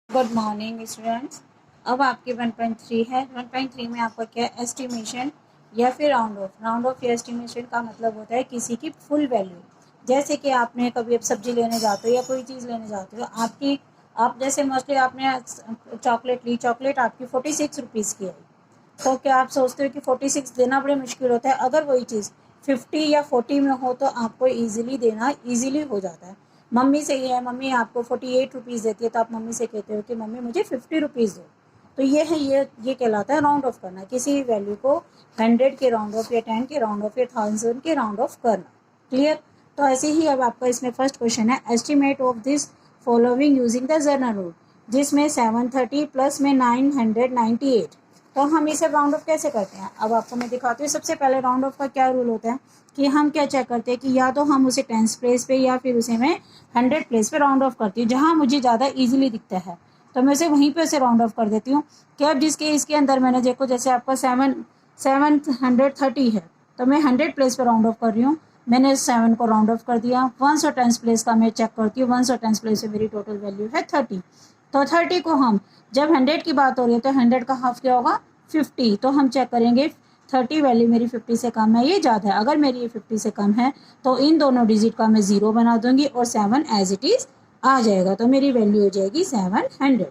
Good morning students. अब आपके 1.3 है। 1.3 में आपका क्या है, एस्टिमेशन या फिर राउंड ऑफ या एस्टिमेशन का मतलब होता है किसी की फुल वैल्यू। जैसे कि आपने कभी अब सब्जी लेने जाते हो या कोई चीज़ लेने जाते हो, आप जैसे मोस्टली आपने चॉकलेट ली, चॉकलेट आपकी 46 रुपीज़ की आई, तो क्या आप सोचते हो कि 46 देना बड़े मुश्किल होता है। अगर वही चीज़ 50 या 40 में हो तो आपको ईजिली देना ईजिली हो जाता है। मम्मी से ये है, मम्मी आपको 48 रुपीज़ देती है तो आप मम्मी से कहते हो कि मम्मी मुझे 50 रुपीज़ दो। तो ये है, ये कहलाता है राउंड ऑफ करना, किसी भी वैल्यू को 100 के राउंड ऑफ या 10 के राउंड ऑफ या 1000 के राउंड ऑफ करना। क्लियर। तो ऐसे ही अब आपका इसमें फर्स्ट क्वेश्चन है, estimate of this following using the journal rule, जिसमें 730 प्लस में 998। तो हम इसे राउंड ऑफ कैसे करते हैं, अब आपको मैं दिखाती हूँ। सबसे पहले राउंड ऑफ का क्या रूल होता है कि हम क्या चेक करते हैं कि या तो हम उसे 10 प्लेस पे या फिर उसे मैं 100 प्लेस पे राउंड ऑफ करती हूँ, जहाँ मुझे ज़्यादा ईजिली दिखता है तो मैं उसे वहीं पे उसे राउंड ऑफ कर देती हूँ। कि अब जिसके इसके अंदर मैंने देखो, जैसे आपका 730 है तो मैं 100 प्लेस पे राउंड ऑफ कर रही हूँ, मैंने 7 को राउंड ऑफ कर दिया। 1 और 10 प्लेस का मैं चेक करती हूँ, 1 और 10 प्लेस पे मेरी टोटल वैल्यू है 30। तो 30 को हम, जब 100 की बात हो रही है तो 100 का हाफ क्या होगा 50। तो हम चेक करेंगे 30 वैल्यू मेरी 50 से कम है, ये ज़्यादा है। अगर मेरी ये 50 से कम है तो इन दोनों डिजिट का मैं 0 बना दूंगी और 7 एज इट इज़ आ जाएगा, तो मेरी वैल्यू हो जाएगी 700।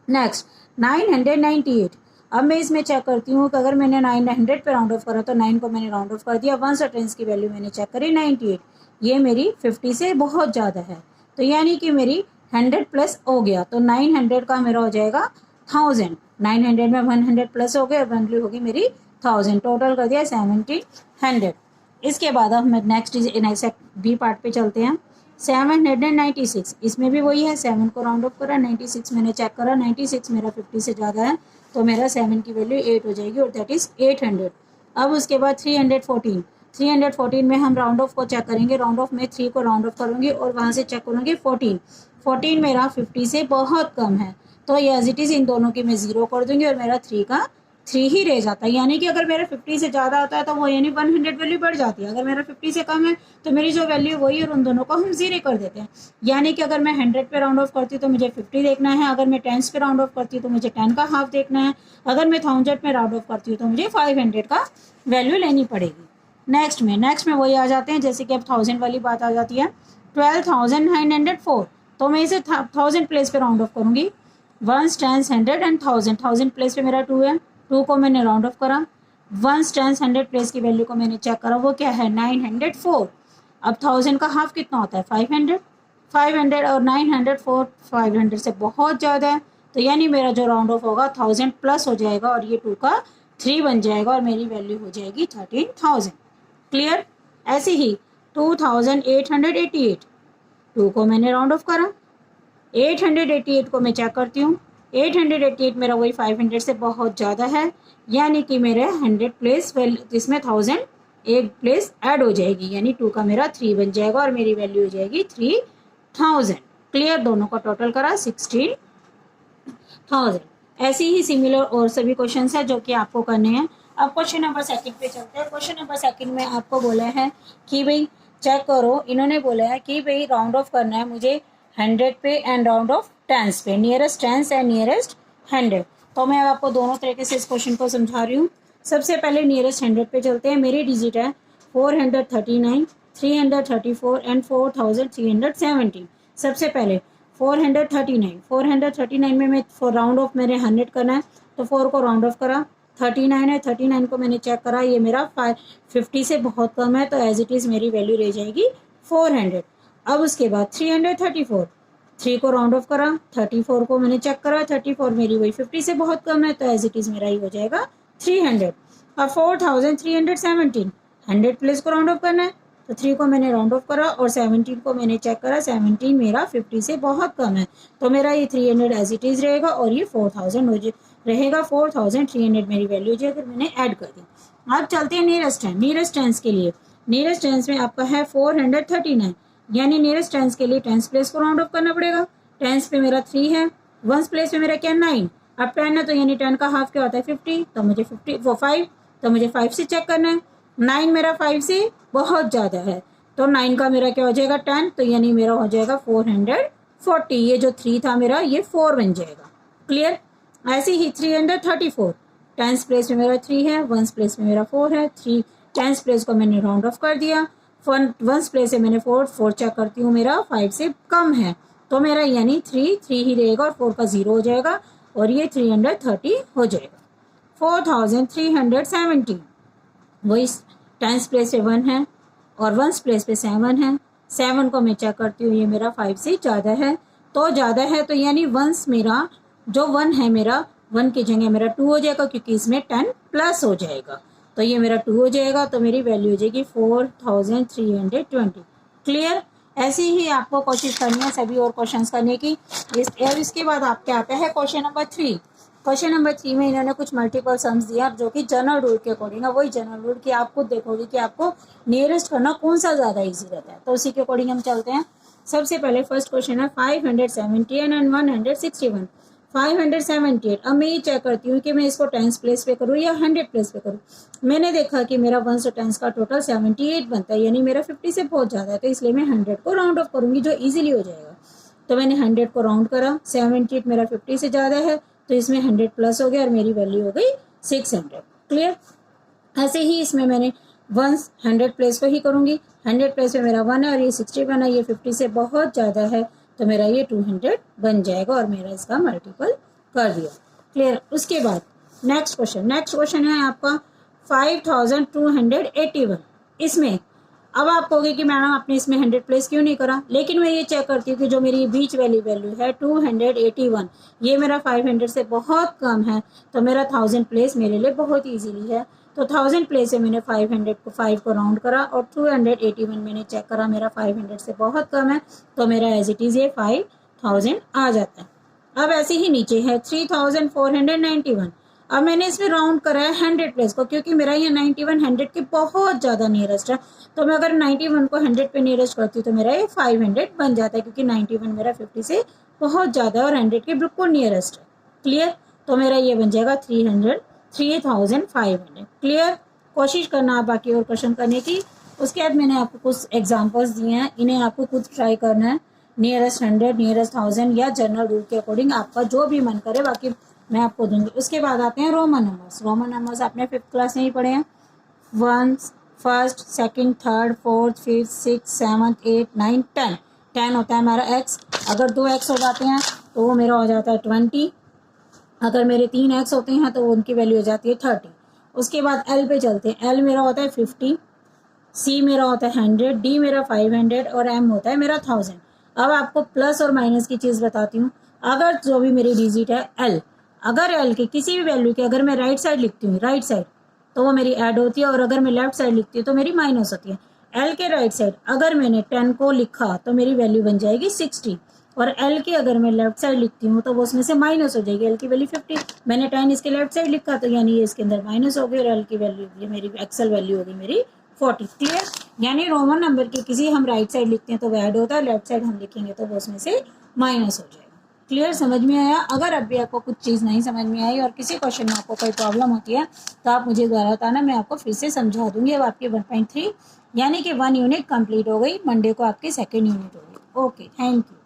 नेक्स्ट 998। अब मैं इसमें चेक करती हूँ कि अगर मैंने 900 पे राउंड ऑफ करा तो 9 को मैंने राउंड ऑफ कर दिया, 1 और 10 की वैल्यू मैंने चेक करी 98, ये मेरी 50 से बहुत ज़्यादा है, तो यानी कि मेरी 100 प्लस हो गया, तो 900 का मेरा हो जाएगा 1000। 900 में 100 प्लस हो गया, वैल्यू होगी मेरी 1000, टोटल कर दिया 1700। इसके बाद अब हम नेक्स्ट बी पार्ट पे चलते हैं। 796, इसमें भी वही है, 7 को राउंड ऑफ करा, 96 मैंने चेक करा, 96 मेरा 50 से ज़्यादा है तो मेरा 7 की वैल्यू 8 हो जाएगी और दैट इज़ 800। अब उसके बाद 314, 314 में हम राउंड ऑफ को चेक करेंगे। राउंड ऑफ में 3 को राउंड ऑफ करूँगी और वहाँ से चेक करूँगी 14, 14 मेरा 50 से बहुत कम है, तो ये एज इट इज़ इन दोनों की मैं 0 कर दूँगी और मेरा 3 का 3 ही रह जाता है। यानी कि अगर मेरा 50 से ज़्यादा आता है तो वो यानी 100 वैल्यू बढ़ जाती है, अगर मेरा 50 से कम है तो मेरी जो वैल्यू वही है और उन दोनों को हम 0 कर देते हैं। यानी कि अगर मैं 100 पे राउंड ऑफ करती हूँ तो मुझे 50 देखना है, अगर मैं 10 पे राउंड ऑफ करती हूँ तो मुझे 10 का हाफ देखना है, अगर मैं 1000 में राउंड ऑफ करती हूँ तो मुझे 500 का वैल्यू लेनी पड़ेगी। नेक्स्ट में वही आ जाते हैं, जैसे कि अब 1000 वाली बात आ जाती है। 12,904, तो मैं इसे 1000 प्लेस पे राउंड ऑफ करूँगी। 1 10 100 एंड 1000, 1000 प्लेस पे मेरा 2 है, 2 को मैंने राउंड ऑफ करा। 1 10 100 प्लेस की वैल्यू को मैंने चेक करा, वो क्या है 904। अब 1000 का हाफ कितना होता है 500, 500 और 904 500 से बहुत ज़्यादा है, तो यानी मेरा जो राउंड ऑफ होगा 1000 प्लस हो जाएगा और ये 2 का 3 बन जाएगा और मेरी वैल्यू हो जाएगी 13,000। क्लियर। ऐसे ही 2888, 2 को मैंने राउंड ऑफ करा, 888 को मैं चेक करती हूँ, 888 मेरा वही 500 से बहुत ज़्यादा है, यानी कि मेरे 100 प्लेस इसमें 1000 एक प्लेस ऐड हो जाएगी, यानी 2 का मेरा 3 बन जाएगा और मेरी वैल्यू हो जाएगी 3000। क्लियर। दोनों का टोटल करा 16,000। ऐसी ही सिमिलर और सभी क्वेश्चन है जो कि आपको करने हैं। अब क्वेश्चन नंबर सेकंड पे चलते हैं। क्वेश्चन नंबर सेकंड में आपको बोला है कि भाई चेक करो, इन्होंने बोला है कि भाई राउंड ऑफ करना है मुझे 100 पे एंड राउंड ऑफ 10 पे, नियरेस्ट 10 एंड नियरेस्ट 100। तो मैं आपको दोनों तरीके से इस क्वेश्चन को समझा रही हूँ। सबसे पहले नियरेस्ट 100 पे चलते हैं। मेरी डिजिट है 439, 334 एंड 4317। सबसे पहले 439 में मैं राउंड ऑफ मेरे 100 करना है तो 4 को राउंड ऑफ करा, 39 है, 39 को मैंने चेक करा, ये मेरा 50 से बहुत कम है तो एज इट इज़ मेरी वैल्यू रह जाएगी 400। अब उसके बाद 334, 3 को राउंड ऑफ करा, 34 को मैंने चेक करा, 34 मेरी वही 50 से बहुत कम है तो एज इट इज़ मेरा ही हो जाएगा 300। अब 4317, 100 प्लस को राउंड ऑफ करना है तो 3 को मैंने राउंड ऑफ करा और 17 को मैंने चेक करा, 17 मेरा 50 से बहुत कम है तो मेरा ये 300 एज इट इज़ रहेगा और ये 4000 हो रहेगा। 4300 मेरी वैल्यू जो अगर मैंने ऐड कर दी। अब चलते हैं नियरेस्ट 10। नियरेस्ट 10 के लिए, नियरेस्ट 10 में आपका है 439, यानी नियरेस्ट 10 के लिए 10 प्लेस को राउंड ऑफ करना पड़ेगा। 10 पे मेरा 3 है, 1 प्लेस पे मेरा क्या 9, अब 10 है तो यानी 10 का हाफ क्या होता है 50, तो मुझे 5 तो मुझे 5 से चेक करना है। 9 मेरा 5 से बहुत ज़्यादा है तो 9 का मेरा क्या हो जाएगा 10, तो यानी मेरा हो जाएगा 440। 40, ये जो 3 था मेरा ये 4 बन जाएगा। क्लियर। ऐसे ही 334, टेंस प्लेस में मेरा 3 है, वंस प्लेस में मेरा 4 है। 3 टेंस प्लेस को मैंने राउंड ऑफ कर दिया, वंस प्लेस से मैंने 4 चेक करती हूँ मेरा 5 से कम है, तो मेरा यानी 3 ही रहेगा और 4 का 0 हो जाएगा और ये 330 हो जाएगा। 4370, वही टेंस प्लेस पे 1 है और वंस प्लेस पे 7 है। 7 को मैं चेक करती हूँ, ये मेरा 5 से ज़्यादा है, तो यानी वंस मेरा जो 1 है मेरा 1 की जगह मेरा 2 हो जाएगा क्योंकि इसमें 10 प्लस हो जाएगा, तो ये मेरा 2 हो जाएगा, तो मेरी वैल्यू हो जाएगी 4320। क्लियर। ऐसे ही आपको कोशिश करनी है सभी और क्वेश्चंस करने की। इसके बाद आपके आता है क्वेश्चन नंबर 3। क्वेश्चन नंबर 3 में इन्होंने कुछ मल्टीपल सम्स दिया जो कि जनरल रूल के अकॉर्डिंग है। वही जनरल रूल कि आप खुद देखोगे कि आपको नियरेस्ट करना कौन सा ज़्यादा ईजी रहता है, तो उसी के अकॉर्डिंग हम चलते हैं। सबसे पहले फर्स्ट क्वेश्चन है 578 एंड 161। 578, अब मैं ये चेक करती हूँ कि मैं इसको टेंस प्लेस पे करूँ या 100 प्लेस पे करूँ। मैंने देखा कि मेरा 1 से 10 का टोटल 78 बनता है, यानी मेरा 50 से बहुत ज़्यादा है, तो इसलिए मैं 100 को राउंड ऑफ करूँगी जो ईजिली हो जाएगा। तो मैंने 100 को राउंड करा, 78 मेरा 50 से ज़्यादा है, तो इसमें 100 प्लस हो गया और मेरी वैल्यू हो गई 600। क्लियर। ऐसे ही इसमें मैंने 100 प्लेस को ही करूँगी, 100 प्लेस में मेरा 1 है और ये 60 बना, ये 50 से बहुत ज़्यादा है, तो मेरा ये 200 बन जाएगा और मेरा इसका मल्टीपल कर दिया। क्लियर। उसके बाद नेक्स्ट क्वेश्चन है आपका 5281। इसमें अब आप कहोगे कि मैडम आपने इसमें 100 प्लेस क्यों नहीं करा, लेकिन मैं ये चेक करती हूँ कि जो मेरी बीच वाली वैल्यू है 281, ये मेरा 500 से बहुत कम है, तो मेरा 1000 प्लेस मेरे लिए बहुत ईजीली है। तो 1000 प्लेस से मैंने 5 को राउंड करा और 281 मैंने चेक करा मेरा 500 से बहुत कम है, तो मेरा एज इट इज़ ये 5000 आ जाता है। अब ऐसे ही नीचे है 3491। अब मैंने इसमें राउंड करा है 100 प्लेस को, क्योंकि मेरा ये 91 100 के बहुत ज़्यादा नियरेस्ट है, तो मैं अगर 91 को 100 पे नियरेस्ट करती हूँ तो मेरा ये 500 बन जाता है, क्योंकि 91 मेरा 50 से बहुत ज़्यादा है और 100 के बिल्कुल नियरेस्ट है। क्लियर। तो मेरा ये बन जाएगा 3500। क्लियर। कोशिश करना आप बाकी और क्वेश्चन करने की। उसके बाद मैंने आपको कुछ एग्जाम्पल्स दिए हैं, इन्हें आपको खुद ट्राई करना है, नियरेस्ट 100, नियरेस्ट 1000 या जनरल रूल के अकॉर्डिंग आपका जो भी मन करे, बाकी मैं आपको दूंगी। उसके बाद आते हैं रोमन नंबर्स आपने 5th क्लास में ही पढ़े हैं। 1, 1st, 2nd, 3rd, 4th, 5th, 6th, 7th, 8th, 9th, 10। 10 होता है हमारा x, अगर 2 x हो जाते हैं तो वो मेरा हो जाता है 20, अगर मेरे 3 x होते हैं तो उनकी वैल्यू हो जाती है 30। उसके बाद l पे चलते हैं। l मेरा होता है 50, c मेरा होता है 100, d मेरा 500 और m होता है मेरा 1000। अब आपको प्लस और माइनस की चीज़ बताती हूँ। अगर जो भी मेरी डिजिट है l, अगर l की किसी भी वैल्यू की अगर मैं राइट साइड लिखती हूँ, राइट साइड, तो वो मेरी ऐड होती है, और अगर मैं लेफ्ट साइड लिखती हूँ तो मेरी माइनस होती है। l के राइट साइड अगर मैंने 10 को लिखा तो मेरी वैल्यू बन जाएगी 60, और l की अगर मैं लेफ्ट साइड लिखती हूँ तो वो उसमें से माइनस हो जाएगी। l की वैल्यू 50, मैंने 10 इसके लेफ्ट साइड लिखा तो यानी ये इसके अंदर माइनस हो गई, और l की वैल्यू ये मेरी एक्सल वैल्यू होगी मेरी 40। क्लियर। यानी रोमन नंबर की किसी हम राइट साइड लिखते हैं तो वो ऐड होता है, लेफ्ट साइड हम लिखेंगे तो वो उसमें से माइनस हो जाएगा। क्लियर। समझ में आया। अगर अब भी आपको कुछ चीज़ नहीं समझ में आई और किसी क्वेश्चन में आपको कोई प्रॉब्लम होती है तो आप मुझे दोबारा बताना, मैं आपको फिर से समझा दूंगी। अब आपकी 1.3 यानी कि 1 यूनिट कंप्लीट हो गई, मंडे को आपकी 2nd यूनिट होगी। Okay, thank you.